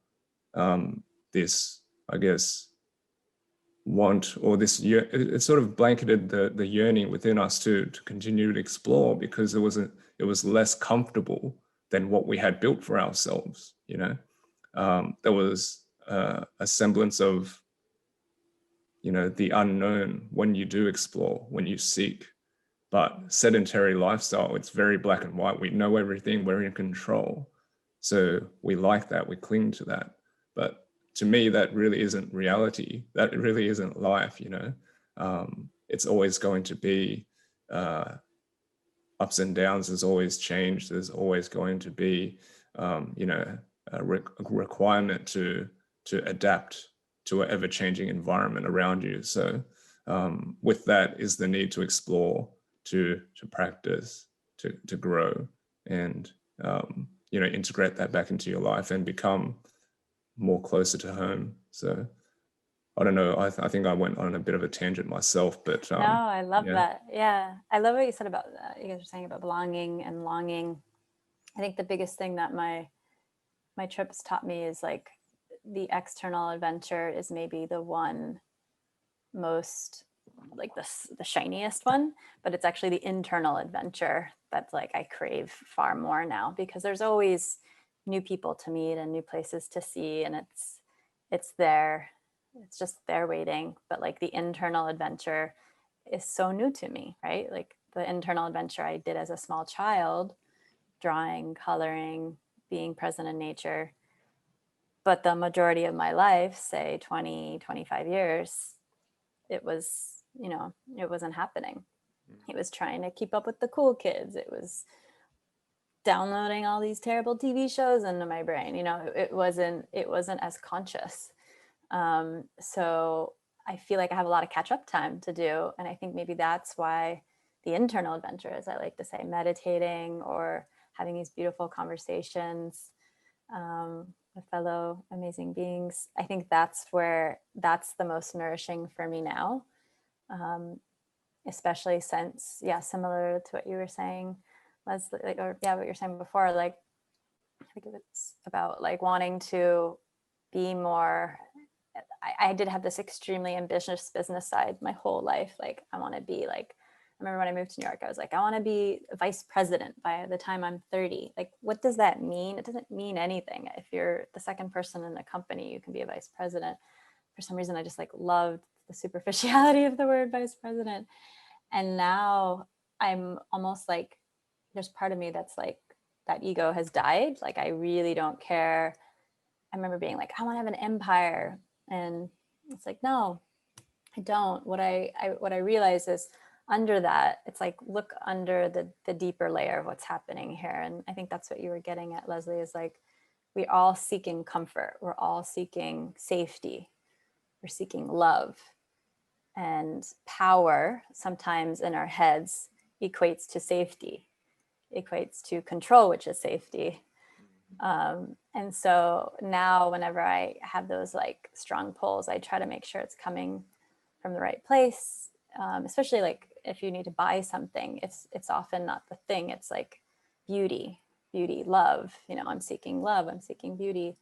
this, I guess, want, or this, it sort of blanketed the yearning within us to continue to explore, because it was less comfortable than what we had built for ourselves. You know, there was a semblance of, you know, the unknown when you do explore, when you seek. But sedentary lifestyle, it's very black and white. We know everything, we're in control. So we like that, we cling to that. But to me, that really isn't reality. That really isn't life, you know. It's always going to be ups and downs. There's always change. There's always going to be, you know, a requirement to adapt to an ever-changing environment around you. So with that is the need to explore, to practice, to grow, and you know, integrate that back into your life and become more closer to home. So I don't know. I think I went on a bit of a tangent myself, but no, I love yeah. that. Yeah, I love what you said about you guys were saying about belonging and longing. I think the biggest thing that my trips taught me is like the external adventure is maybe the one most like the shiniest one, but it's actually the internal adventure that's like I crave far more now, because there's always new people to meet and new places to see, and it's there, it's just there waiting. But like the internal adventure is so new to me, right? Like the internal adventure I did as a small child, drawing, coloring, being present in nature. But the majority of my life, say 20, 25 years, it was, you know, it wasn't happening. It was trying to keep up with the cool kids. It was downloading all these terrible TV shows into my brain. You know, it wasn't as conscious. So I feel like I have a lot of catch up time to do. And I think maybe that's why the internal adventure, as I like to say, meditating or having these beautiful conversations with fellow amazing beings. I think that's the most nourishing for me now. Especially since, yeah, similar to what you were saying, Leslie, like, or yeah, what you're saying before, like, I think it's about like wanting to be more, I did have this extremely ambitious business side my whole life. Like, I want to be like, I remember when I moved to New York, I was like, I want to be vice president by the time I'm 30. Like, what does that mean? It doesn't mean anything. If you're the second person in a company, you can be a vice president. For some reason, I just like loved the superficiality of the word vice president. And now I'm almost like, there's part of me that's like, that ego has died. Like, I really don't care. I remember being like, I want to have an empire. And it's like, no, I don't. What I realize is under that, it's like, look under the deeper layer of what's happening here. And I think that's what you were getting at, Leslie, is like, we're all seeking comfort. We're all seeking safety. We're seeking love. And power sometimes in our heads equates to safety, equates to control, which is safety. And so now whenever I have those like strong pulls, I try to make sure it's coming from the right place. Especially like if you need to buy something, it's often not the thing, it's like beauty, beauty, love, I'm seeking love, I'm seeking beauty.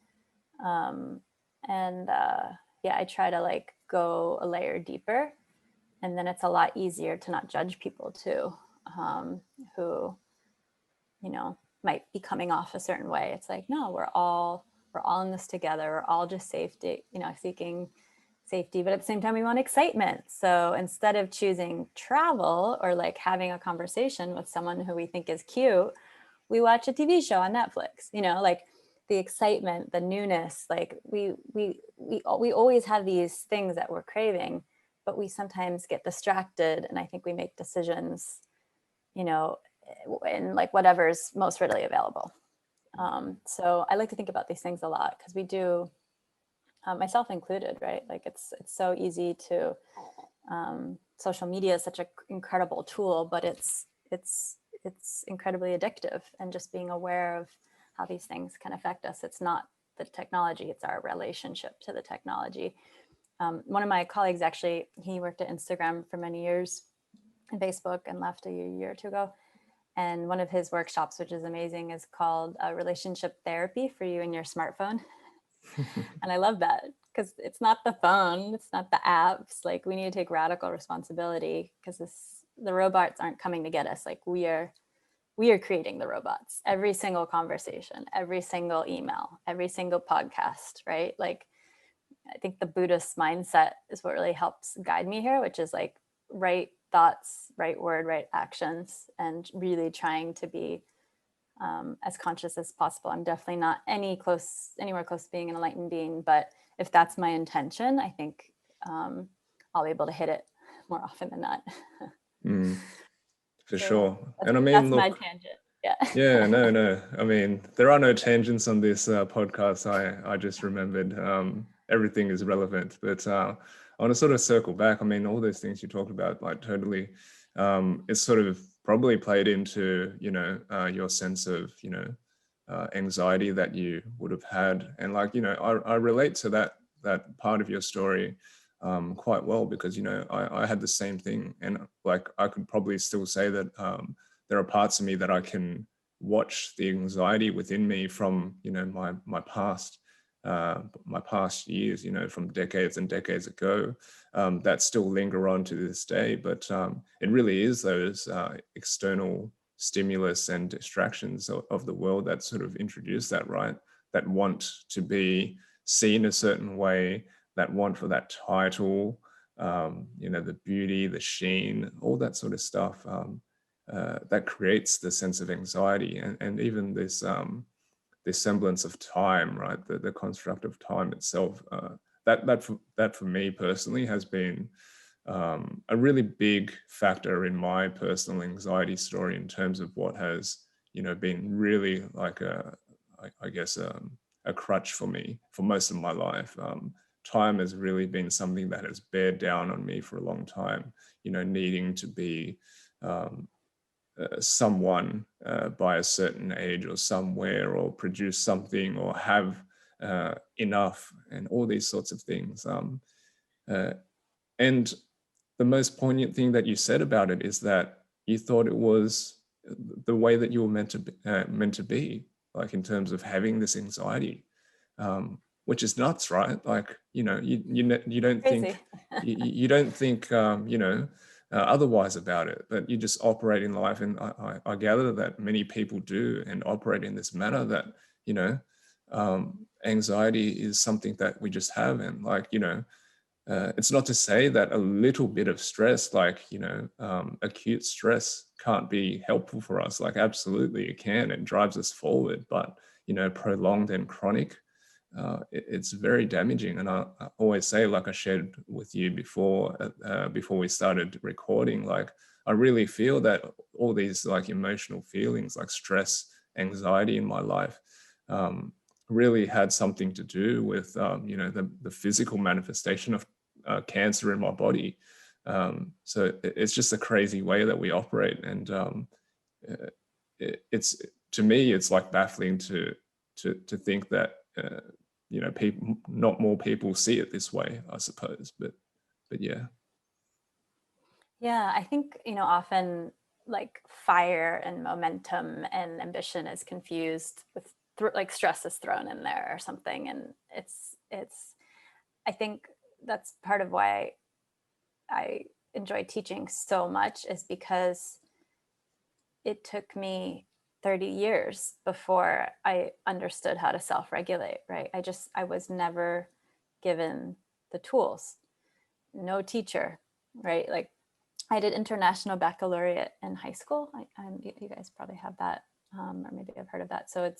Yeah, I try to like go a layer deeper, and then it's a lot easier to not judge people too, who, might be coming off a certain way. It's like, no, we're all in this together. We're all just safety, seeking safety, but at the same time we want excitement. So instead of choosing travel or like having a conversation with someone who we think is cute, we watch a TV show on Netflix, like the excitement, the newness, like we always have these things that we're craving, but we sometimes get distracted. And I think we make decisions, in like whatever's most readily available. So I like to think about these things a lot, because we do, myself included, right? Like it's so easy to, social media is such an incredible tool, but it's incredibly addictive. And just being aware of how these things can affect us. It's not the technology, it's our relationship to the technology. One of my colleagues, actually, he worked at Instagram for many years and Facebook, and left a year or two ago. And one of his workshops, which is amazing, is called Relationship Therapy for You and Your Smartphone. And I love that, because it's not the phone, it's not the apps. Like, we need to take radical responsibility, because the robots aren't coming to get us. Like, we are creating the robots. Every single conversation, every single email, every single podcast, right? Like, I think the Buddhist mindset is what really helps guide me here, which is like right thoughts, right word, right actions, and really trying to be as conscious as possible. I'm definitely not anywhere close to being an enlightened being, but if that's my intention, I think I'll be able to hit it more often than not. For So, sure. yeah, And I mean, that's look, my tangent. Yeah. yeah, no. I mean, there are no tangents on this podcast. I just remembered everything is relevant. But I want to sort of circle back. I mean, all those things you talked about, like totally, it's sort of probably played into, your sense of, anxiety that you would have had. And like, I relate to that part of your story quite well, because, I had the same thing. And like, I could probably still say that there are parts of me that I can watch the anxiety within me from, my past years, from decades and decades ago, that still linger on to this day. But it really is those external stimulus and distractions of the world that sort of introduce that, right? That want to be seen a certain way, that want for that title, the beauty, the sheen, all that sort of stuff. That creates the sense of anxiety, and even this semblance of time, right? The construct of time itself. That for me personally has been a really big factor in my personal anxiety story, in terms of what has been really like I guess a crutch for me for most of my life. Time has really been something that has bared down on me for a long time. Needing to be someone by a certain age or somewhere, or produce something, or have enough, and all these sorts of things. And the most poignant thing that you said about it is that you thought it was the way that you were meant to be, like in terms of having this anxiety, which is nuts, right? Like, you don't Crazy. think you don't think otherwise about it, but you just operate in life. And I gather that many people do and operate in this manner, that anxiety is something that we just have. And like, it's not to say that a little bit of stress, like, acute stress, can't be helpful for us. Like, absolutely it can. It drives us forward. But, prolonged and chronic, it's very damaging. And I always say, like I shared with you before we started recording, like, I really feel that all these like emotional feelings, like stress, anxiety in my life, really had something to do with the physical manifestation of cancer in my body. So it's just a crazy way that we operate. And it's, to me, it's like baffling to think that people, not more people see it this way, I suppose. But yeah. Yeah, I think, often like fire and momentum and ambition is confused with like stress is thrown in there or something. And it's I think that's part of why I enjoy teaching so much, is because it took me 30 years before I understood how to self-regulate, right? I was never given the tools. No teacher, right? Like I did international baccalaureate in high school. You guys probably have that, or maybe I've heard of that. So it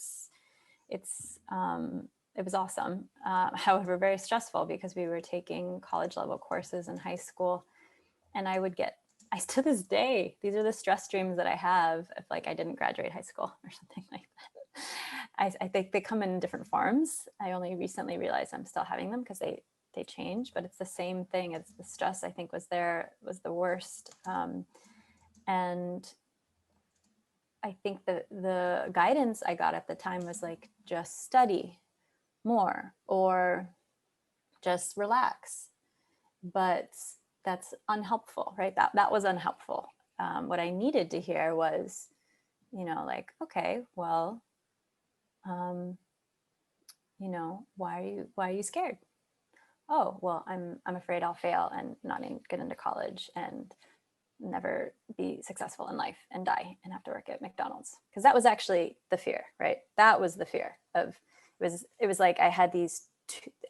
was awesome. However, very stressful because we were taking college level courses in high school, and to this day, these are the stress dreams that I have if like I didn't graduate high school or something like that. I think they come in different forms. I only recently realized I'm still having them because they change, but it's the same thing. It's the stress I think was the worst. And I think the guidance I got at the time was like, just study more or just relax. But that's unhelpful, right? That was unhelpful. What I needed to hear was, like, okay, well, why are you scared? Oh, well, I'm afraid I'll fail and not get into college and never be successful in life and die and have to work at McDonald's. Because that was actually the fear, right? That was the fear of, it was like I had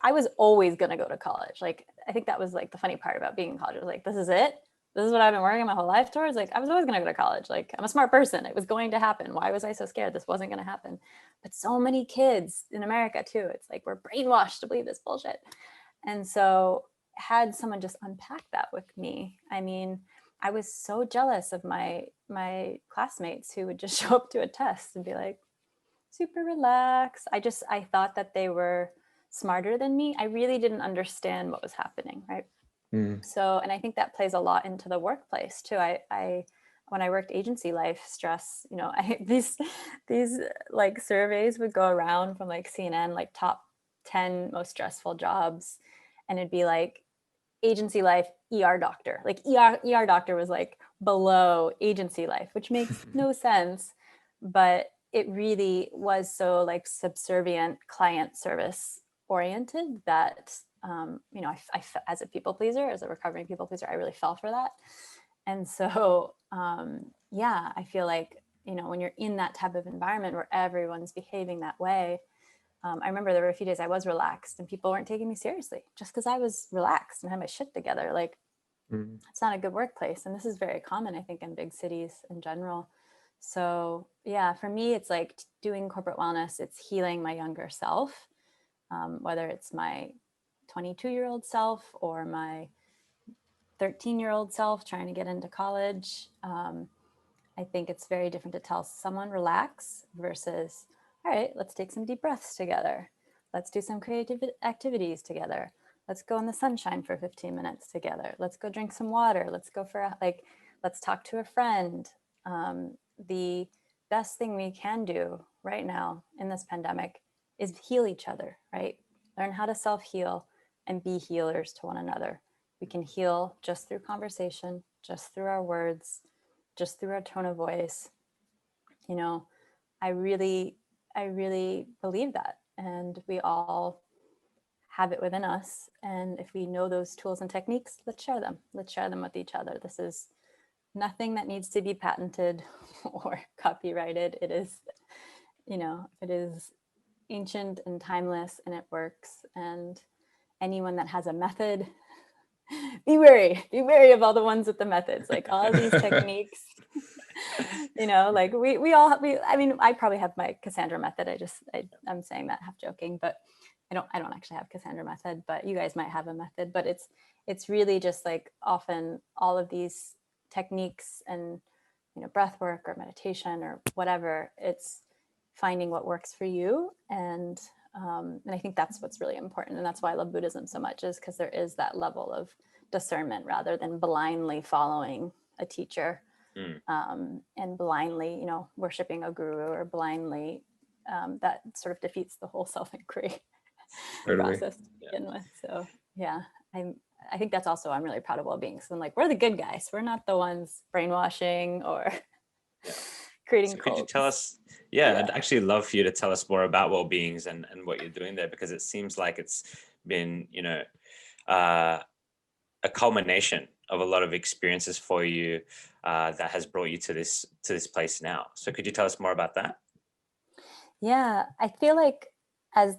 I was always going to go to college. Like, I think that was like the funny part about being in college. It was like, this is it. This is what I've been working my whole life towards. Like, I was always going to go to college. Like, I'm a smart person. It was going to happen. Why was I so scared? This wasn't going to happen. But so many kids in America too, it's like we're brainwashed to believe this bullshit. And so had someone just unpack that with me, I mean, I was so jealous of my classmates who would just show up to a test and be like super relaxed. I thought that they were smarter than me. I really didn't understand what was happening, right? So, and I think that plays a lot into the workplace too. When I worked agency life, stress, these like surveys would go around from like CNN, like top 10 most stressful jobs, and it'd be like agency life, ER doctor. Like ER doctor was like below agency life, which makes no sense, but it really was so like subservient, client service oriented that I as a people pleaser, as a recovering people pleaser, I really fell for that. And so I feel like when you're in that type of environment where everyone's behaving that way, I remember there were a few days I was relaxed and people weren't taking me seriously just because I was relaxed and had my shit together. Like, it's not a good workplace. And this is very common, I think, in big cities in general. So yeah, for me, it's like doing corporate wellness. It's healing my younger self, whether it's my 22-year-old self or my 13-year-old self trying to get into college. I think it's very different to tell someone relax versus, all right, let's take some deep breaths together. Let's do some creative activities together. Let's go in the sunshine for 15 minutes together. Let's go drink some water. Let's go let's talk to a friend. The best thing we can do right now in this pandemic is heal each other, right? Learn how to self-heal and be healers to one another. We can heal just through conversation, just through our words, just through our tone of voice. I really believe that. And we all have it within us. And if we know those tools and techniques, let's share them. Let's share them with each other. This is nothing that needs to be patented or copyrighted. It is ancient and timeless, and it works. And anyone that has a method, be wary of all the ones with the methods, like all of these techniques. Like I probably have my Cassandra method. I'm saying that half joking, but I don't actually have Cassandra method, but you guys might have a method. But it's really just like often all of these techniques and breath work or meditation or whatever, it's finding what works for you. And I think that's what's really important. And that's why I love Buddhism so much, is because there is that level of discernment rather than blindly following a teacher and blindly, worshiping a guru, or blindly, that sort of defeats the whole self-inquiry process to begin with. So yeah, I think that's also, I'm really proud of Well-Being. So I'm like, we're the good guys. We're not the ones brainwashing or Yeah. creating So could you cults. tell us, I'd actually love for you to tell us more about Well-Beings and what you're doing there, because it seems like it's been, a culmination of a lot of experiences for you that has brought you to this place now. So could you tell us more about that? Yeah, I feel like as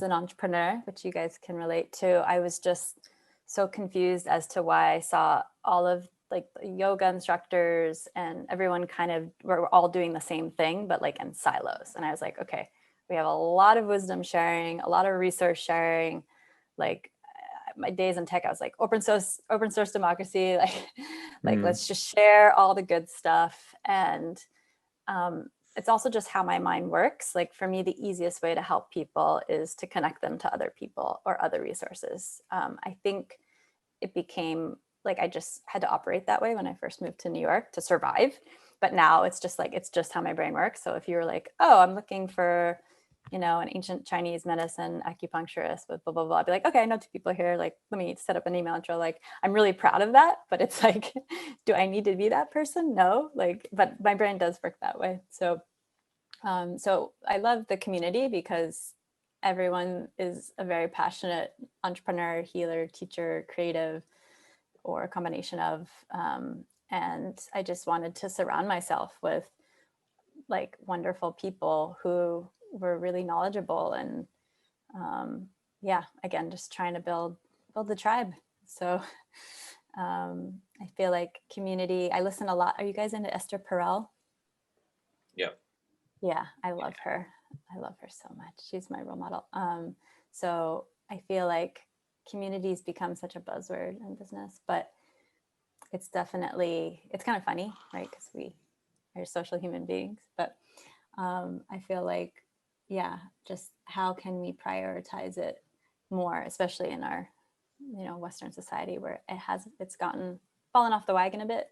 an entrepreneur, which you guys can relate to, I was just so confused as to why I saw all of like the yoga instructors and everyone kind of were all doing the same thing, but like in silos. And I was like, okay, we have a lot of wisdom sharing, a lot of resource sharing. Like my days in tech, I was like open source democracy, like let's just share all the good stuff. And it's also just how my mind works. Like for me, the easiest way to help people is to connect them to other people or other resources. I think it became like I just had to operate that way when I first moved to New York to survive. But now it's just how my brain works. So if you were like, oh, I'm looking for, an ancient Chinese medicine acupuncturist with blah, blah, blah, I'd be like, okay, I know 2 people here. Like, let me set up an email intro. Like, I'm really proud of that. But it's like, do I need to be that person? No, but my brain does work that way. So I love the community because everyone is a very passionate entrepreneur, healer, teacher, creative, or a combination of. And I just wanted to surround myself with like wonderful people who were really knowledgeable and again, just trying to build the tribe. So I feel like community, I listen a lot. Are you guys into Esther Perel? Yep. Yeah, I love her. I love her so much. She's my role model. So I feel like communities become such a buzzword in business, but it's kind of funny, right? Because we are social human beings. But I feel like, just how can we prioritize it more, especially in our, Western society where it's fallen off the wagon a bit.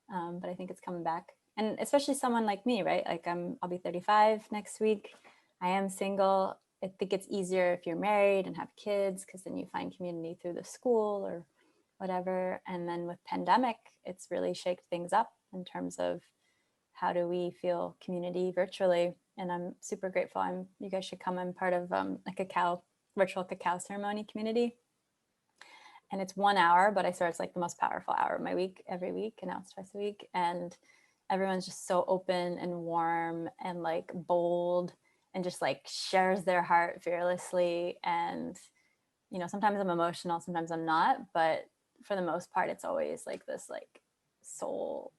But I think it's coming back. And especially someone like me, right? Like I'll be 35 next week. I am single. I think it's easier if you're married and have kids, because then you find community through the school or whatever. And then with pandemic, it's really shaked things up in terms of how do we feel community virtually. And I'm super grateful. You guys should come. I'm part of a virtual cacao ceremony community. And it's 1 hour, but I swear it's like the most powerful hour of my week every week, and now it's twice a week. And everyone's just so open and warm and like bold and just like shares their heart fearlessly. And, sometimes I'm emotional, sometimes I'm not, but for the most part, it's always like this like soul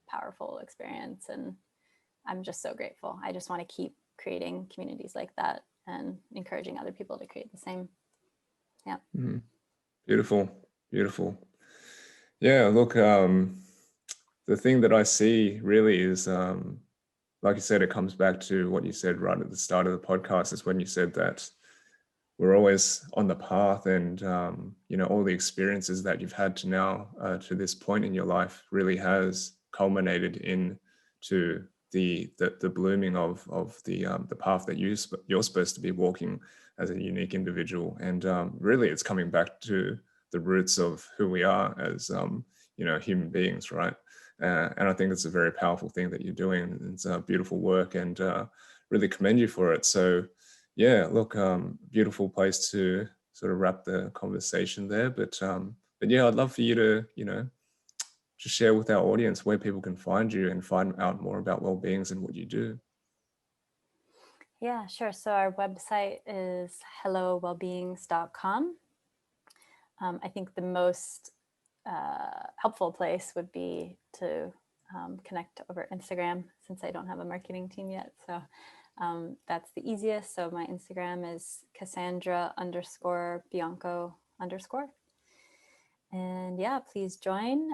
powerful experience. And I'm just so grateful. I just want to keep creating communities like that and encouraging other people to create the same. Yeah. Mm-hmm. Beautiful. Yeah, look, the thing that I see really is, like you said, it comes back to what you said right at the start of the podcast, is when you said that we're always on the path, and, all the experiences that you've had to now, to this point in your life, really has culminated into the blooming of the path that you're supposed to be walking as a unique individual. And really it's coming back to the roots of who we are as human beings, right? And I think it's a very powerful thing that you're doing. It's beautiful work, and really commend you for it. So yeah, look, beautiful place to sort of wrap the conversation there. But yeah, I'd love for you to just share with our audience where people can find you and find out more about Well-Beings and what you do. Yeah, sure. So our website is hellowellbeings.com. I think the most helpful place would be to connect over Instagram, since I don't have a marketing team yet. So that's the easiest. So my Instagram is Cassandra_Bianco_. And yeah, please join.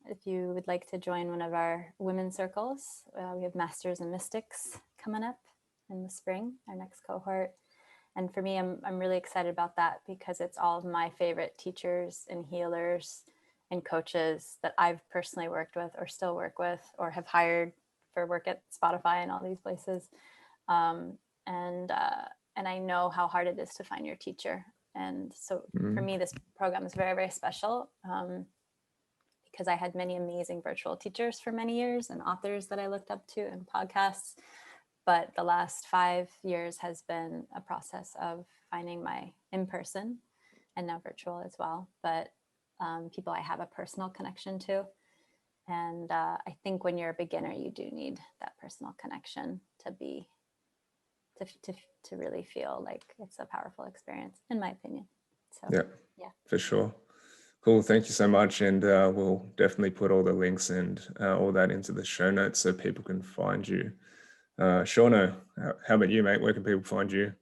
If you would like to join one of our women's circles, we have Masters and Mystics coming up in the spring, our next cohort. And for me, I'm really excited about that, because it's all of my favorite teachers and healers and coaches that I've personally worked with or still work with or have hired for work at Spotify and all these places. And I know how hard it is to find your teacher. And so for me, this program is very, very special because I had many amazing virtual teachers for many years and authors that I looked up to and podcasts. But the last 5 years has been a process of finding my in-person and now virtual as well, but people I have a personal connection to. And I think when you're a beginner, you do need that personal connection to really feel like it's a powerful experience, in my opinion. So yeah, for sure. Cool. Thank you so much. And we'll definitely put all the links and all that into the show notes so people can find you. Shaun, how about you, mate? Where can people find you?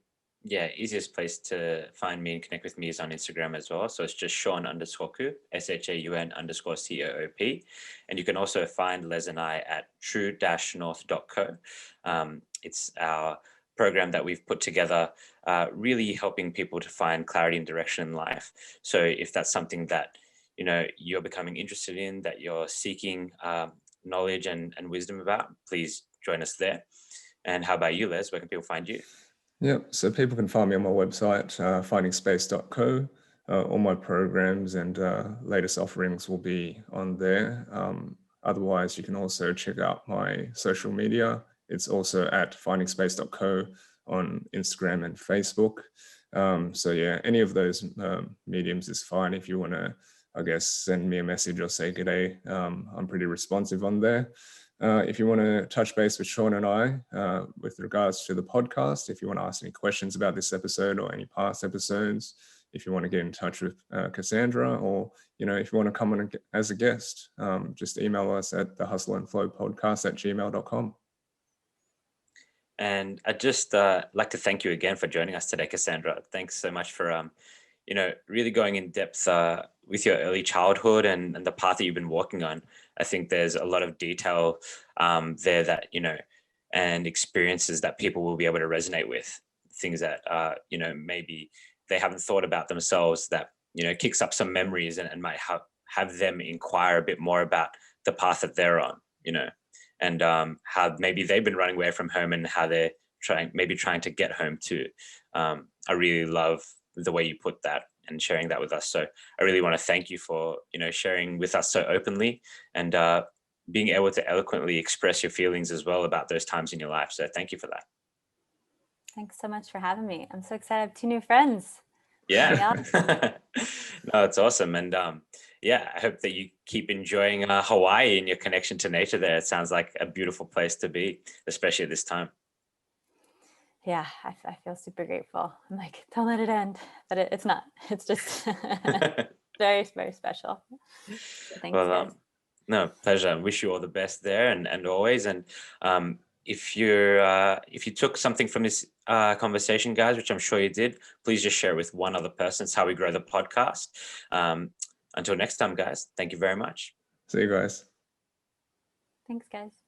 Yeah, easiest place to find me and connect with me is on Instagram as well. So it's just Shaun_Coop, SHAUN_COOP. And you can also find Les and I at true-north.co. It's our program that we've put together, really helping people to find clarity and direction in life. So if that's something that, you're becoming interested in, that you're seeking knowledge and wisdom about, please join us there. And how about you, Les? Where can people find you? Yeah, so people can find me on my website, findingspace.co. All my programs and latest offerings will be on there. Otherwise, you can also check out my social media. It's also at findingspace.co on Instagram and Facebook. So yeah, any of those mediums is fine. If you want to, I guess, send me a message or say good day, I'm pretty responsive on there. If you want to touch base with Shaun and I with regards to the podcast, if you want to ask any questions about this episode or any past episodes, if you want to get in touch with Cassandra, or if you want to come on as a guest, just email us at thehustleandflowpodcast@gmail.com. And I'd just like to thank you again for joining us today, Cassandra. Thanks so much for really going in depth with your early childhood and the path that you've been walking on. I think there's a lot of detail there that, and experiences that people will be able to resonate with, things that, maybe they haven't thought about themselves, that, kicks up some memories and might have them inquire a bit more about the path that they're on, and how maybe they've been running away from home and how they're trying to get home too. I really love the way you put that and sharing that with us. So I really want to thank you for, sharing with us so openly and being able to eloquently express your feelings as well about those times in your life. So thank you for that. Thanks so much for having me. I'm so excited. I have 2 new friends. Yeah. No, it's awesome. And I hope that you keep enjoying Hawaii and your connection to nature there. It sounds like a beautiful place to be, especially at this time. Yeah, I feel super grateful. I'm like, don't let it end, but it's not. It's just very, very special. So thanks, guys. No, pleasure. I wish you all the best there and always. And if you took something from this conversation, guys, which I'm sure you did, please just share it with one other person. It's how we grow the podcast. Until next time, guys, thank you very much. See you guys. Thanks, guys.